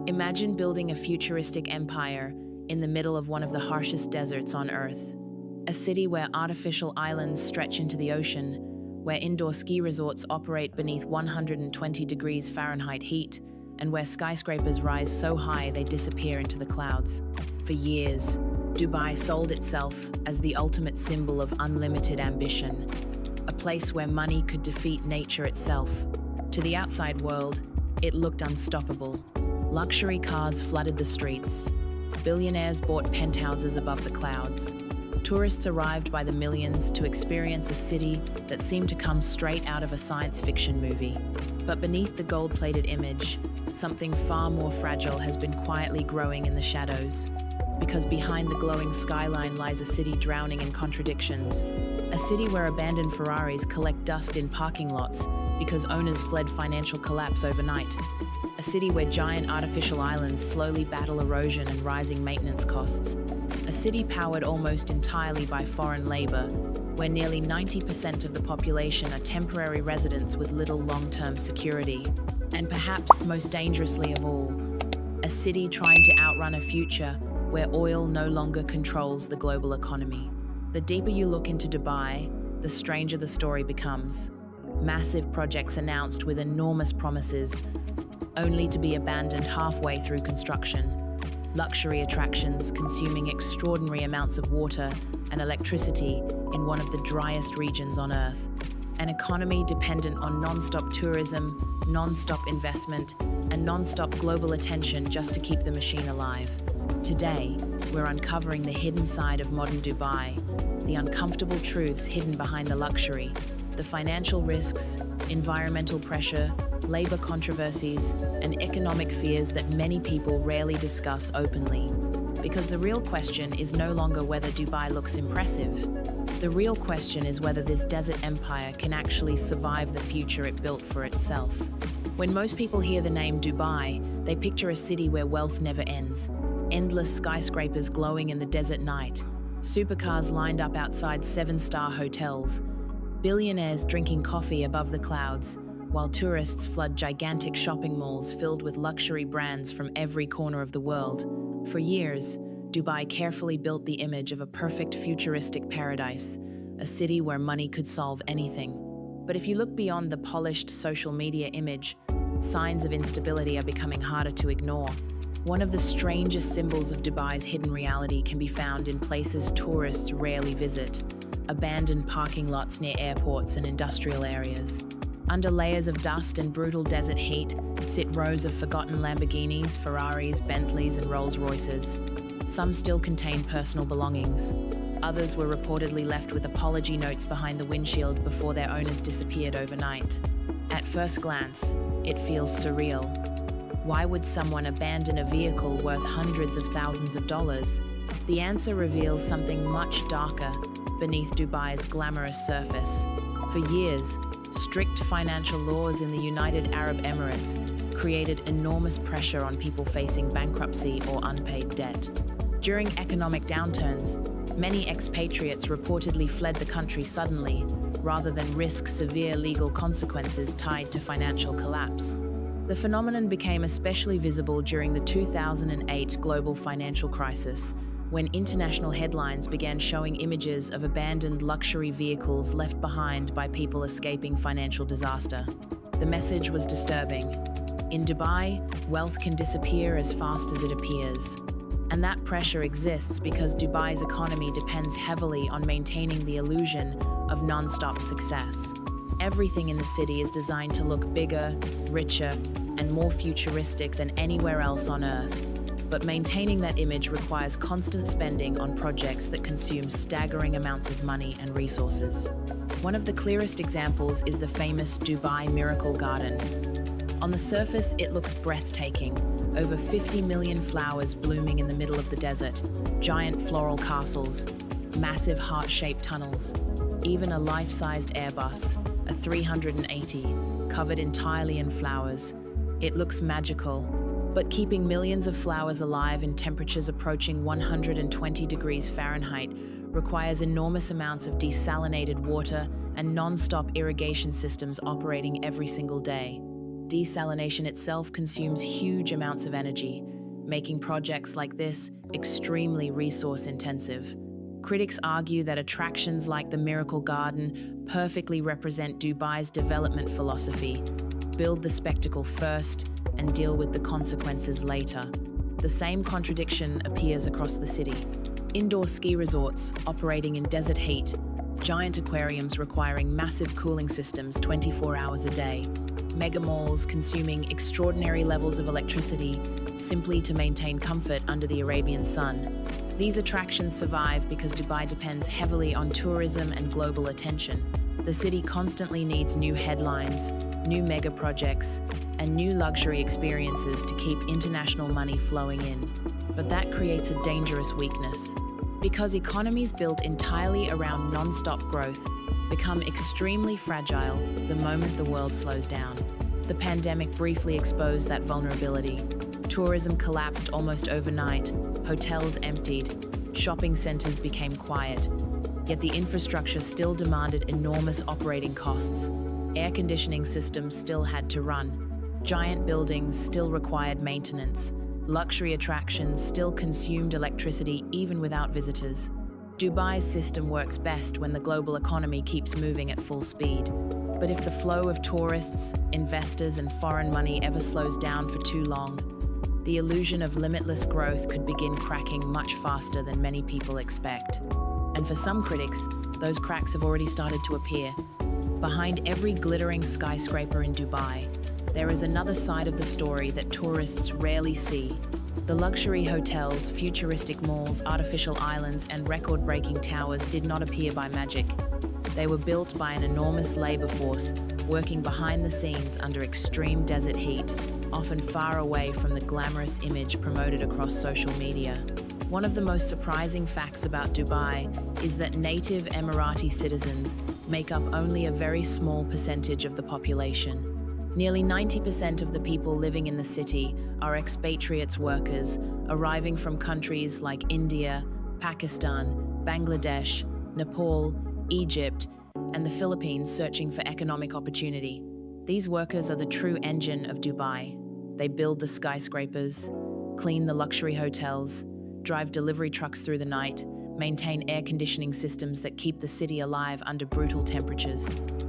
Imagine building a futuristic empire in the middle of one of the harshest deserts on Earth. A city where artificial islands stretch into the ocean, where indoor ski resorts operate beneath 120 degrees Fahrenheit heat, and where skyscrapers rise so high they disappear into the clouds. For years, Dubai sold itself as the ultimate symbol of unlimited ambition, a place where money could defeat nature itself. To the outside world, it looked unstoppable. Luxury cars flooded the streets. Billionaires bought penthouses above the clouds. Tourists arrived by the millions to experience a city that seemed to come straight out of a science fiction movie. But beneath the gold-plated image, something far more fragile has been quietly growing in the shadows. Because behind the glowing skyline lies a city drowning in contradictions. A city where abandoned Ferraris collect dust in parking lots because owners fled financial collapse overnight. A city where giant artificial islands slowly battle erosion and rising maintenance costs. A city powered almost entirely by foreign labor, where nearly 90% of the population are temporary residents with little long-term security. And perhaps most dangerously of all, a city trying to outrun a future where oil no longer controls the global economy. The deeper you look into Dubai, the stranger the story becomes. Massive projects announced with enormous promises, only to be abandoned halfway through construction. Luxury attractions consuming extraordinary amounts of water and electricity in one of the driest regions on Earth. An economy dependent on non-stop tourism, non-stop investment, and non-stop global attention just to keep the machine alive. Today, we're uncovering the hidden side of modern Dubai, the uncomfortable truths hidden behind the luxury, the financial risks, environmental pressure, labor controversies, and economic fears that many people rarely discuss openly. Because the real question is no longer whether Dubai looks impressive. The real question is whether this desert empire can actually survive the future it built for itself. When most people hear the name Dubai, they picture a city where wealth never ends. Endless skyscrapers glowing in the desert night, supercars lined up outside 7-star hotels, billionaires drinking coffee above the clouds, while tourists flood gigantic shopping malls filled with luxury brands from every corner of the world. For years, Dubai carefully built the image of a perfect futuristic paradise, a city where money could solve anything. But if you look beyond the polished social media image, signs of instability are becoming harder to ignore. One of the strangest symbols of Dubai's hidden reality can be found in places tourists rarely visit, abandoned parking lots near airports and industrial areas. Under layers of dust and brutal desert heat sit rows of forgotten Lamborghinis, Ferraris, Bentleys, and Rolls-Royces. Some still contain personal belongings. Others were reportedly left with apology notes behind the windshield before their owners disappeared overnight. At first glance, it feels surreal. Why would someone abandon a vehicle worth hundreds of thousands of dollars? The answer reveals something much darker beneath Dubai's glamorous surface. For years, strict financial laws in the United Arab Emirates created enormous pressure on people facing bankruptcy or unpaid debt. During economic downturns, many expatriates reportedly fled the country suddenly, rather than risk severe legal consequences tied to financial collapse. The phenomenon became especially visible during the 2008 global financial crisis, when international headlines began showing images of abandoned luxury vehicles left behind by people escaping financial disaster. The message was disturbing. In Dubai, wealth can disappear as fast as it appears. And that pressure exists because Dubai's economy depends heavily on maintaining the illusion of non-stop success. Everything in the city is designed to look bigger, richer, and more futuristic than anywhere else on Earth. But maintaining that image requires constant spending on projects that consume staggering amounts of money and resources. One of the clearest examples is the famous Dubai Miracle Garden. On the surface, it looks breathtaking. Over 50 million flowers blooming in the middle of the desert, giant floral castles, massive heart-shaped tunnels, even a life-sized Airbus, a 380, covered entirely in flowers. It looks magical, but keeping millions of flowers alive in temperatures approaching 120 degrees Fahrenheit requires enormous amounts of desalinated water and non-stop irrigation systems operating every single day. Desalination itself consumes huge amounts of energy, making projects like this extremely resource-intensive. Critics argue that attractions like the Miracle Garden perfectly represent Dubai's development philosophy: build the spectacle first and deal with the consequences later. The same contradiction appears across the city. Indoor ski resorts operating in desert heat, giant aquariums requiring massive cooling systems 24 hours a day, mega malls consuming extraordinary levels of electricity simply to maintain comfort under the Arabian sun. These attractions survive because Dubai depends heavily on tourism and global attention. The city constantly needs new headlines, new mega projects, and new luxury experiences to keep international money flowing in. But that creates a dangerous weakness. Because economies built entirely around non-stop growth become extremely fragile the moment the world slows down. The pandemic briefly exposed that vulnerability. Tourism collapsed almost overnight, hotels emptied, shopping centers became quiet. Yet the infrastructure still demanded enormous operating costs. Air conditioning systems still had to run. Giant buildings still required maintenance. Luxury attractions still consumed electricity even without visitors. Dubai's system works best when the global economy keeps moving at full speed. But if the flow of tourists, investors, and foreign money ever slows down for too long, the illusion of limitless growth could begin cracking much faster than many people expect. And for some critics, those cracks have already started to appear. Behind every glittering skyscraper in Dubai, there is another side of the story that tourists rarely see. The luxury hotels, futuristic malls, artificial islands, and record-breaking towers did not appear by magic. They were built by an enormous labor force, working behind the scenes under extreme desert heat, often far away from the glamorous image promoted across social media. One of the most surprising facts about Dubai is that native Emirati citizens make up only a very small percentage of the population. Nearly 90% of the people living in the city are expatriates workers arriving from countries like India, Pakistan, Bangladesh, Nepal, Egypt, and the Philippines searching for economic opportunity. These workers are the true engine of Dubai. They build the skyscrapers, clean the luxury hotels, drive delivery trucks through the night, maintain air conditioning systems that keep the city alive under brutal temperatures.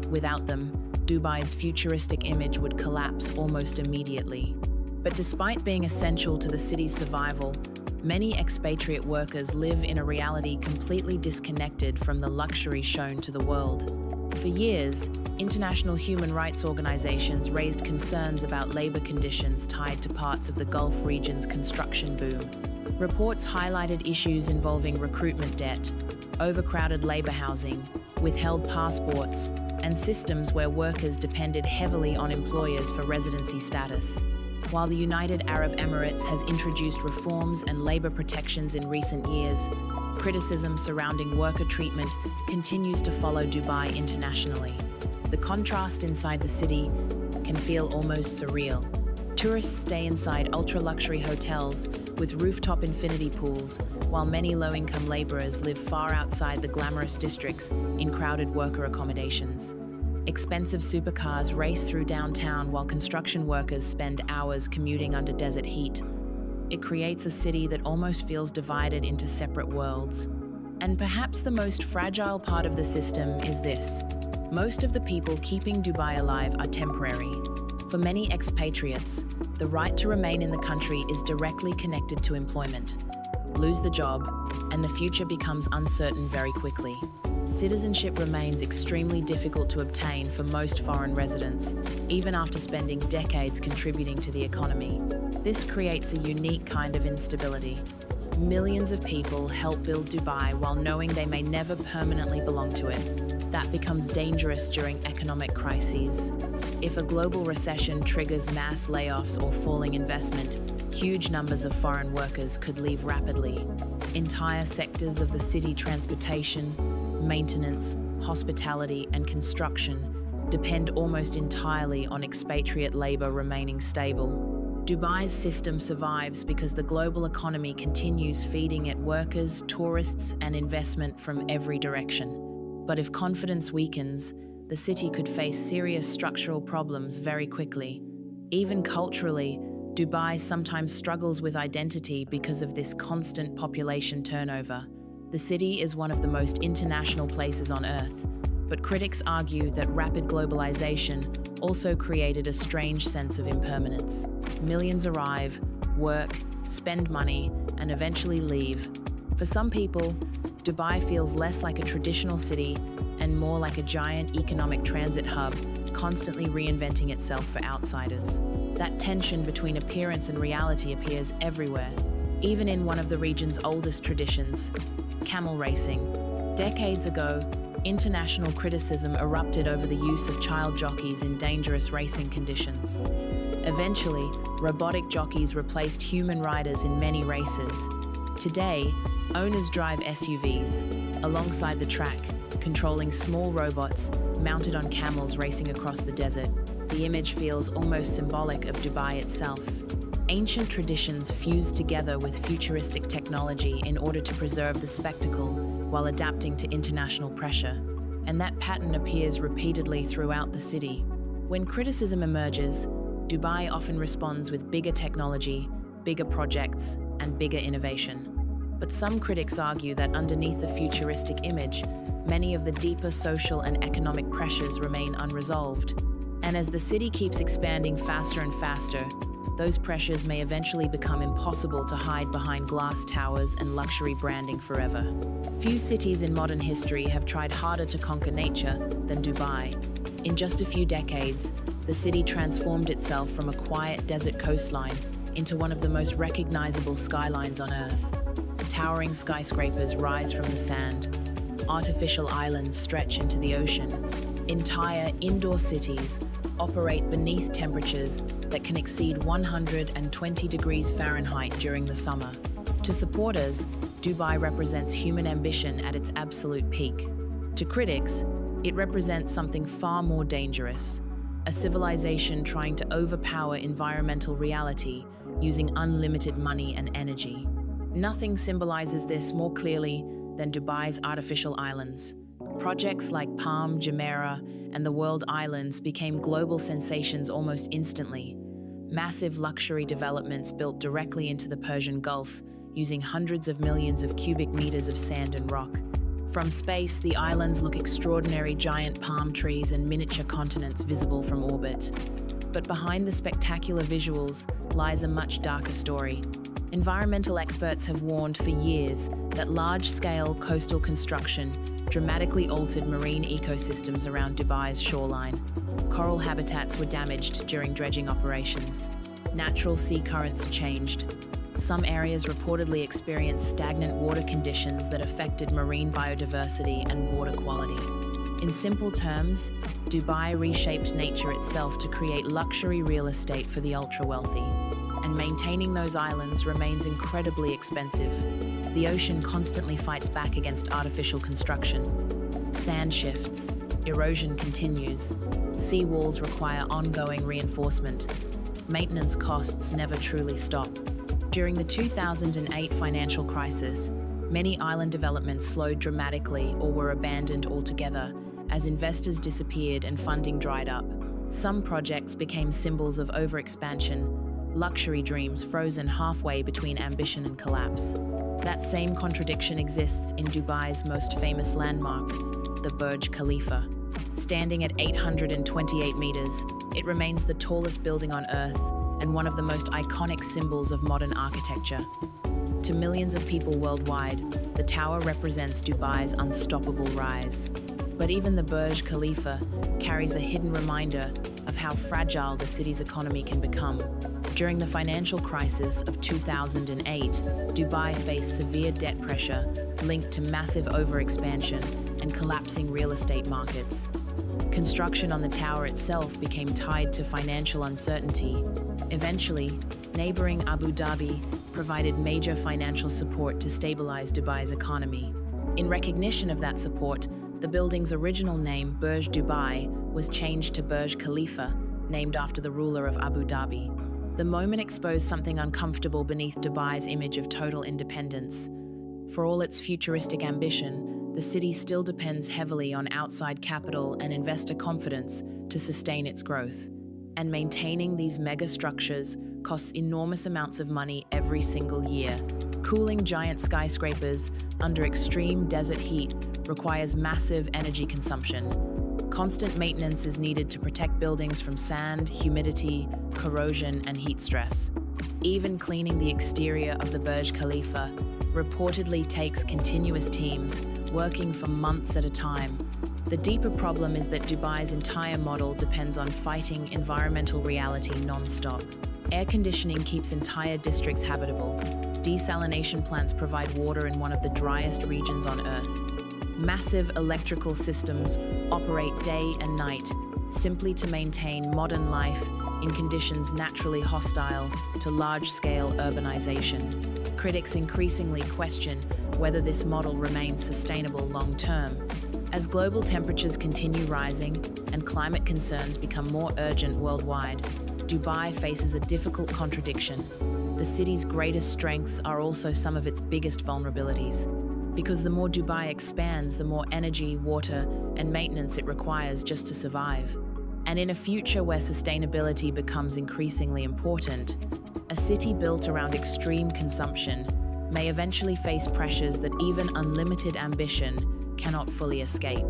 Without them, Dubai's futuristic image would collapse almost immediately. But despite being essential to the city's survival, many expatriate workers live in a reality completely disconnected from the luxury shown to the world. For years, international human rights organizations raised concerns about labor conditions tied to parts of the Gulf region's construction boom. Reports highlighted issues involving recruitment debt, overcrowded labor housing, withheld passports, and systems where workers depended heavily on employers for residency status. While the United Arab Emirates has introduced reforms and labor protections in recent years, criticism surrounding worker treatment continues to follow Dubai internationally. The contrast inside the city can feel almost surreal. Tourists stay inside ultra-luxury hotels with rooftop infinity pools, while many low-income laborers live far outside the glamorous districts in crowded worker accommodations. Expensive supercars race through downtown while construction workers spend hours commuting under desert heat. It creates a city that almost feels divided into separate worlds. And perhaps the most fragile part of the system is this: most of the people keeping Dubai alive are temporary. For many expatriates, the right to remain in the country is directly connected to employment. Lose the job, and the future becomes uncertain very quickly. Citizenship remains extremely difficult to obtain for most foreign residents, even after spending decades contributing to the economy. This creates a unique kind of instability. Millions of people help build Dubai while knowing they may never permanently belong to it. That becomes dangerous during economic crises. If a global recession triggers mass layoffs or falling investment, huge numbers of foreign workers could leave rapidly. Entire sectors of the city, transportation, maintenance, hospitality, and construction depend almost entirely on expatriate labor remaining stable. Dubai's system survives because the global economy continues feeding it workers, tourists, and investment from every direction. But if confidence weakens, the city could face serious structural problems very quickly. Even culturally, Dubai sometimes struggles with identity because of this constant population turnover. The city is one of the most international places on Earth, but critics argue that rapid globalization also created a strange sense of impermanence. Millions arrive, work, spend money, and eventually leave. For some people, Dubai feels less like a traditional city and more like a giant economic transit hub, constantly reinventing itself for outsiders. That tension between appearance and reality appears everywhere, even in one of the region's oldest traditions, camel racing. Decades ago, international criticism erupted over the use of child jockeys in dangerous racing conditions. Eventually, robotic jockeys replaced human riders in many races. Today, owners drive SUVs alongside the track, controlling small robots mounted on camels racing across the desert. The image feels almost symbolic of Dubai itself. Ancient traditions fused together with futuristic technology in order to preserve the spectacle while adapting to international pressure. And that pattern appears repeatedly throughout the city. When criticism emerges, Dubai often responds with bigger technology, bigger projects, and bigger innovation. But some critics argue that underneath the futuristic image, many of the deeper social and economic pressures remain unresolved. And as the city keeps expanding faster and faster, those pressures may eventually become impossible to hide behind glass towers and luxury branding forever. Few cities in modern history have tried harder to conquer nature than Dubai. In just a few decades, the city transformed itself from a quiet desert coastline into one of the most recognizable skylines on Earth. Towering skyscrapers rise from the sand. Artificial islands stretch into the ocean. Entire indoor cities operate beneath temperatures that can exceed 120 degrees Fahrenheit during the summer. To supporters, Dubai represents human ambition at its absolute peak. To critics, it represents something far more dangerous, a civilization trying to overpower environmental reality using unlimited money and energy. Nothing symbolizes this more clearly than Dubai's artificial islands. Projects like Palm, Jumeirah, and the World Islands became global sensations almost instantly. Massive luxury developments built directly into the Persian Gulf, using hundreds of millions of cubic meters of sand and rock. From space, the islands look extraordinary, giant palm trees and miniature continents visible from orbit. But behind the spectacular visuals lies a much darker story. Environmental experts have warned for years that large-scale coastal construction dramatically altered marine ecosystems around Dubai's shoreline. Coral habitats were damaged during dredging operations. Natural sea currents changed. Some areas reportedly experienced stagnant water conditions that affected marine biodiversity and water quality. In simple terms, Dubai reshaped nature itself to create luxury real estate for the ultra-wealthy. And maintaining those islands remains incredibly expensive. The ocean constantly fights back against artificial construction. Sand shifts, erosion continues, seawalls require ongoing reinforcement. Maintenance costs never truly stop. During the 2008 financial crisis, many island developments slowed dramatically or were abandoned altogether as investors disappeared and funding dried up. Some projects became symbols of overexpansion, luxury dreams frozen halfway between ambition and collapse. That same contradiction exists in Dubai's most famous landmark, the Burj Khalifa. Standing at 828 meters, it remains the tallest building on Earth and one of the most iconic symbols of modern architecture. To millions of people worldwide, the tower represents Dubai's unstoppable rise. But even the Burj Khalifa carries a hidden reminder of how fragile the city's economy can become. During the financial crisis of 2008, Dubai faced severe debt pressure linked to massive overexpansion and collapsing real estate markets. Construction on the tower itself became tied to financial uncertainty. Eventually, neighboring Abu Dhabi provided major financial support to stabilize Dubai's economy. In recognition of that support, the building's original name, Burj Dubai, was changed to Burj Khalifa, named after the ruler of Abu Dhabi. The moment exposed something uncomfortable beneath Dubai's image of total independence. For all its futuristic ambition, the city still depends heavily on outside capital and investor confidence to sustain its growth. And maintaining these mega structures costs enormous amounts of money every single year. Cooling giant skyscrapers under extreme desert heat requires massive energy consumption. Constant maintenance is needed to protect buildings from sand, humidity, corrosion, and heat stress. Even cleaning the exterior of the Burj Khalifa reportedly takes continuous teams, working for months at a time. The deeper problem is that Dubai's entire model depends on fighting environmental reality non-stop. Air conditioning keeps entire districts habitable. Desalination plants provide water in one of the driest regions on Earth. Massive electrical systems operate day and night, simply to maintain modern life in conditions naturally hostile to large-scale urbanization. Critics increasingly question whether this model remains sustainable long-term. As global temperatures continue rising and climate concerns become more urgent worldwide, Dubai faces a difficult contradiction. The city's greatest strengths are also some of its biggest vulnerabilities. Because the more Dubai expands, the more energy, water, and maintenance it requires just to survive. And in a future where sustainability becomes increasingly important, a city built around extreme consumption may eventually face pressures that even unlimited ambition cannot fully escape.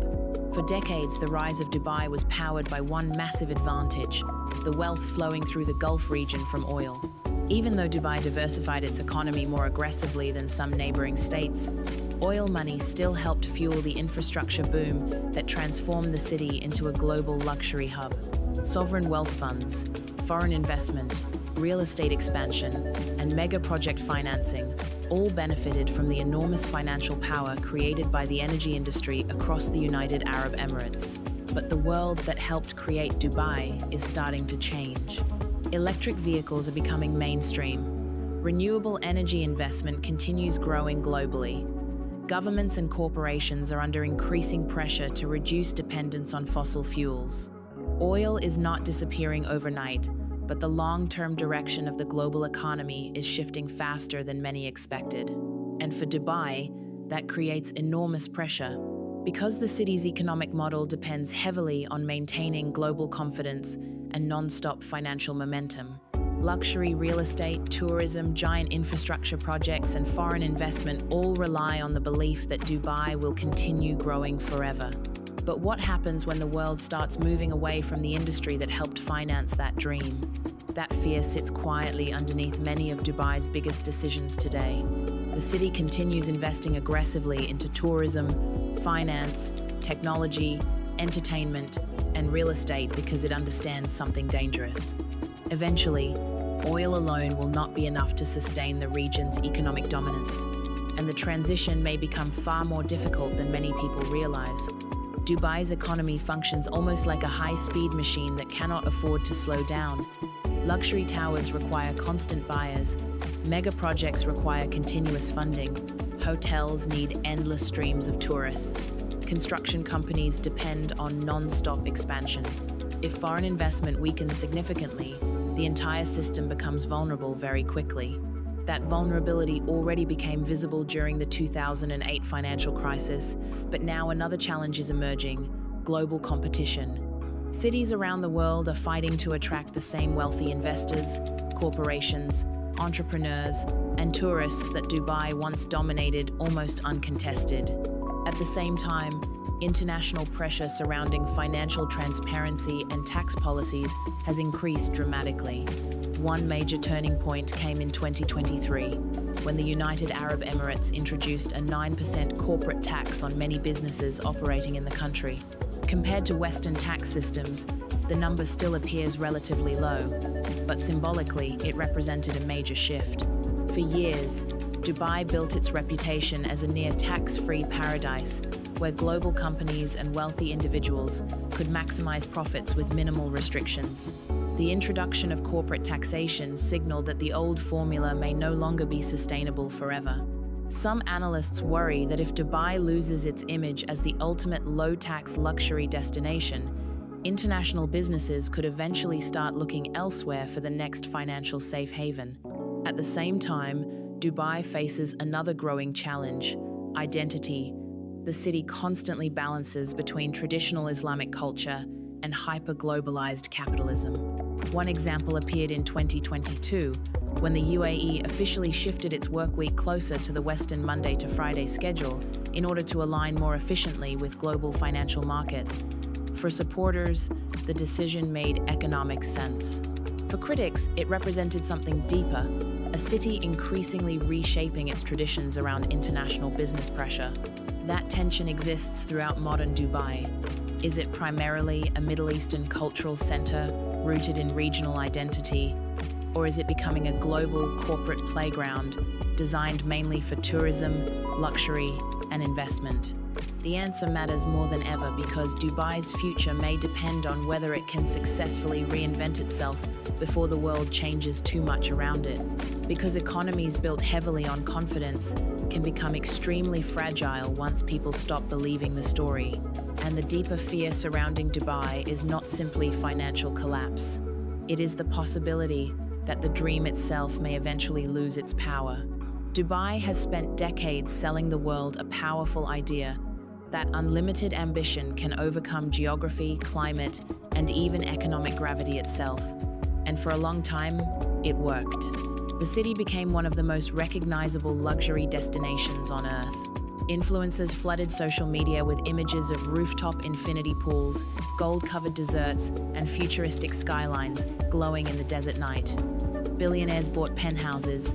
For decades, the rise of Dubai was powered by one massive advantage: the wealth flowing through the Gulf region from oil. Even though Dubai diversified its economy more aggressively than some neighboring states, oil money still helped fuel the infrastructure boom that transformed the city into a global luxury hub. Sovereign wealth funds, foreign investment, real estate expansion, and mega project financing all benefited from the enormous financial power created by the energy industry across the United Arab Emirates. But the world that helped create Dubai is starting to change. Electric vehicles are becoming mainstream. Renewable energy investment continues growing globally. Governments and corporations are under increasing pressure to reduce dependence on fossil fuels. Oil is not disappearing overnight, but the long-term direction of the global economy is shifting faster than many expected. And for Dubai, that creates enormous pressure. Because the city's economic model depends heavily on maintaining global confidence and non-stop financial momentum, luxury real estate, tourism, giant infrastructure projects, and foreign investment all rely on the belief that Dubai will continue growing forever. But what happens when the world starts moving away from the industry that helped finance that dream? That fear sits quietly underneath many of Dubai's biggest decisions today. The city continues investing aggressively into tourism, finance, technology, entertainment, and real estate because it understands something dangerous. Eventually, oil alone will not be enough to sustain the region's economic dominance, and the transition may become far more difficult than many people realize. Dubai's economy functions almost like a high-speed machine that cannot afford to slow down. Luxury towers require constant buyers, mega projects require continuous funding, hotels need endless streams of tourists. Construction companies depend on non-stop expansion. If foreign investment weakens significantly, the entire system becomes vulnerable very quickly. That vulnerability already became visible during the 2008 financial crisis, but now another challenge is emerging: global competition. Cities around the world are fighting to attract the same wealthy investors, corporations, entrepreneurs, and tourists that Dubai once dominated almost uncontested. At the same time, international pressure surrounding financial transparency and tax policies has increased dramatically. One major turning point came in 2023, when the United Arab Emirates introduced a 9% corporate tax on many businesses operating in the country. Compared to Western tax systems, the number still appears relatively low, but symbolically, it represented a major shift. For years, Dubai built its reputation as a near tax-free paradise, where global companies and wealthy individuals could maximize profits with minimal restrictions. The introduction of corporate taxation signaled that the old formula may no longer be sustainable forever. Some analysts worry that if Dubai loses its image as the ultimate low-tax luxury destination, international businesses could eventually start looking elsewhere for the next financial safe haven. At the same time, Dubai faces another growing challenge: identity. The city constantly balances between traditional Islamic culture and hyper-globalized capitalism. One example appeared in 2022, when the UAE officially shifted its workweek closer to the Western Monday to Friday schedule in order to align more efficiently with global financial markets. For supporters, the decision made economic sense. For critics, it represented something deeper, a city increasingly reshaping its traditions around international business pressure. That tension exists throughout modern Dubai. Is it primarily a Middle Eastern cultural center rooted in regional identity, or is it becoming a global corporate playground designed mainly for tourism, luxury, and investment? The answer matters more than ever because Dubai's future may depend on whether it can successfully reinvent itself before the world changes too much around it. Because economies built heavily on confidence can become extremely fragile once people stop believing the story. And the deeper fear surrounding Dubai is not simply financial collapse. It is the possibility that the dream itself may eventually lose its power. Dubai has spent decades selling the world a powerful idea that unlimited ambition can overcome geography, climate, and even economic gravity itself. And for a long time, it worked. The city became one of the most recognizable luxury destinations on Earth. Influencers flooded social media with images of rooftop infinity pools, gold-covered desserts, and futuristic skylines glowing in the desert night. Billionaires bought penthouses.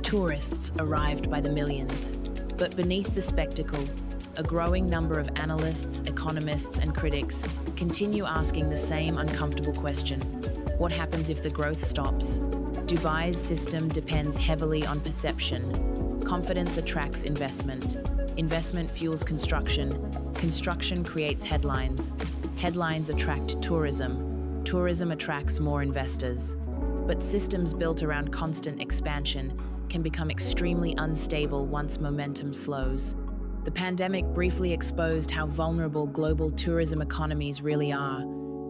Tourists arrived by the millions. But beneath the spectacle, a growing number of analysts, economists, and critics continue asking the same uncomfortable question: what happens if the growth stops? Dubai's system depends heavily on perception. Confidence attracts investment. Investment fuels construction. Construction creates headlines. Headlines attract tourism. Tourism attracts more investors. But systems built around constant expansion can become extremely unstable once momentum slows. The pandemic briefly exposed how vulnerable global tourism economies really are.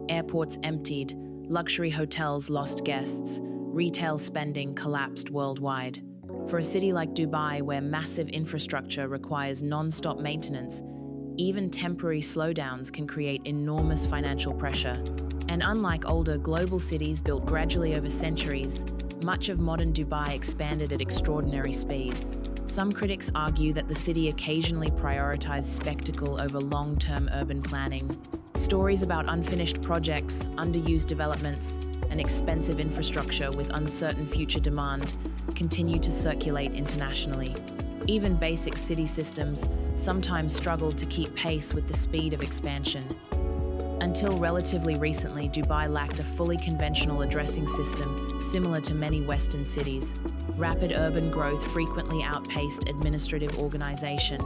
Airports emptied, luxury hotels lost guests, retail spending collapsed worldwide. For a city like Dubai, where massive infrastructure requires non-stop maintenance, even temporary slowdowns can create enormous financial pressure. And unlike older global cities built gradually over centuries, much of modern Dubai expanded at extraordinary speed. Some critics argue that the city occasionally prioritized spectacle over long-term urban planning. Stories about unfinished projects, underused developments, and expensive infrastructure with uncertain future demand continue to circulate internationally. Even basic city systems sometimes struggle to keep pace with the speed of expansion. Until relatively recently, Dubai lacked a fully conventional addressing system similar to many Western cities. Rapid urban growth frequently outpaced administrative organization.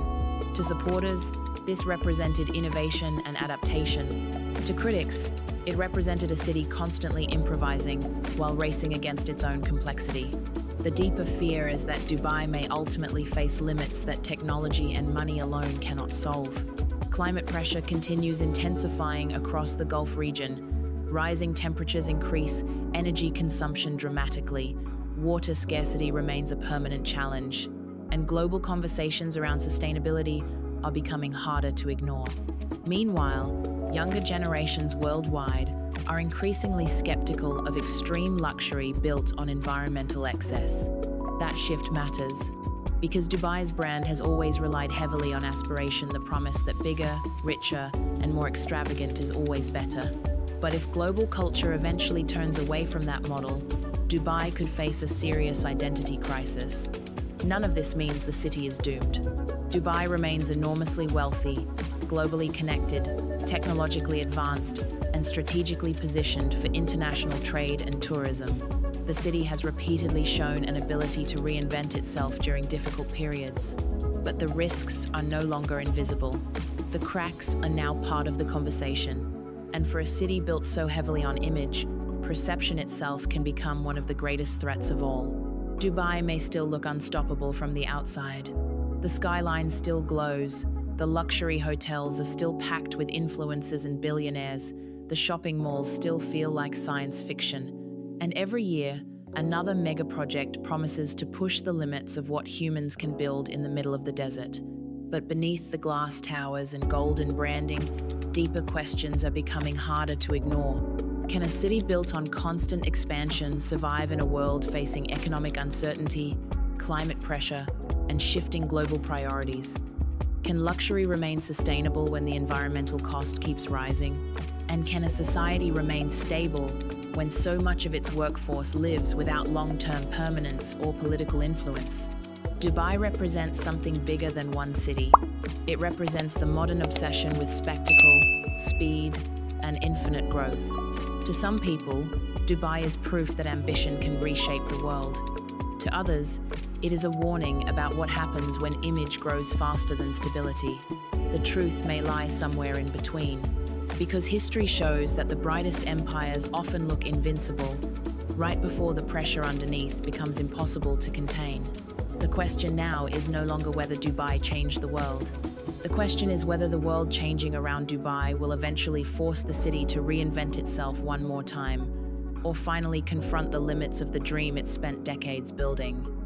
To supporters, this represented innovation and adaptation. To critics, it represented a city constantly improvising while racing against its own complexity. The deeper fear is that Dubai may ultimately face limits that technology and money alone cannot solve. Climate pressure continues intensifying across the Gulf region. Rising temperatures increase energy consumption dramatically. Water scarcity remains a permanent challenge, and global conversations around sustainability are becoming harder to ignore. Meanwhile, younger generations worldwide are increasingly skeptical of extreme luxury built on environmental excess. That shift matters, because Dubai's brand has always relied heavily on aspiration, the promise that bigger, richer, and more extravagant is always better. But if global culture eventually turns away from that model, Dubai could face a serious identity crisis. None of this means the city is doomed. Dubai remains enormously wealthy, globally connected, technologically advanced, and strategically positioned for international trade and tourism. The city has repeatedly shown an ability to reinvent itself during difficult periods. But the risks are no longer invisible. The cracks are now part of the conversation. And for a city built so heavily on image, perception itself can become one of the greatest threats of all. Dubai may still look unstoppable from the outside. The skyline still glows. The luxury hotels are still packed with influencers and billionaires. The shopping malls still feel like science fiction. And every year, another mega project promises to push the limits of what humans can build in the middle of the desert. But beneath the glass towers and golden branding, deeper questions are becoming harder to ignore. Can a city built on constant expansion survive in a world facing economic uncertainty, climate pressure, and shifting global priorities? Can luxury remain sustainable when the environmental cost keeps rising? And can a society remain stable when so much of its workforce lives without long-term permanence or political influence? Dubai represents something bigger than one city. It represents the modern obsession with spectacle, speed, and infinite growth. To some people, Dubai is proof that ambition can reshape the world. To others, it is a warning about what happens when image grows faster than stability. The truth may lie somewhere in between, because history shows that the brightest empires often look invincible, right before the pressure underneath becomes impossible to contain. The question now is no longer whether Dubai changed the world. The question is whether the world changing around Dubai will eventually force the city to reinvent itself one more time, or finally confront the limits of the dream it spent decades building.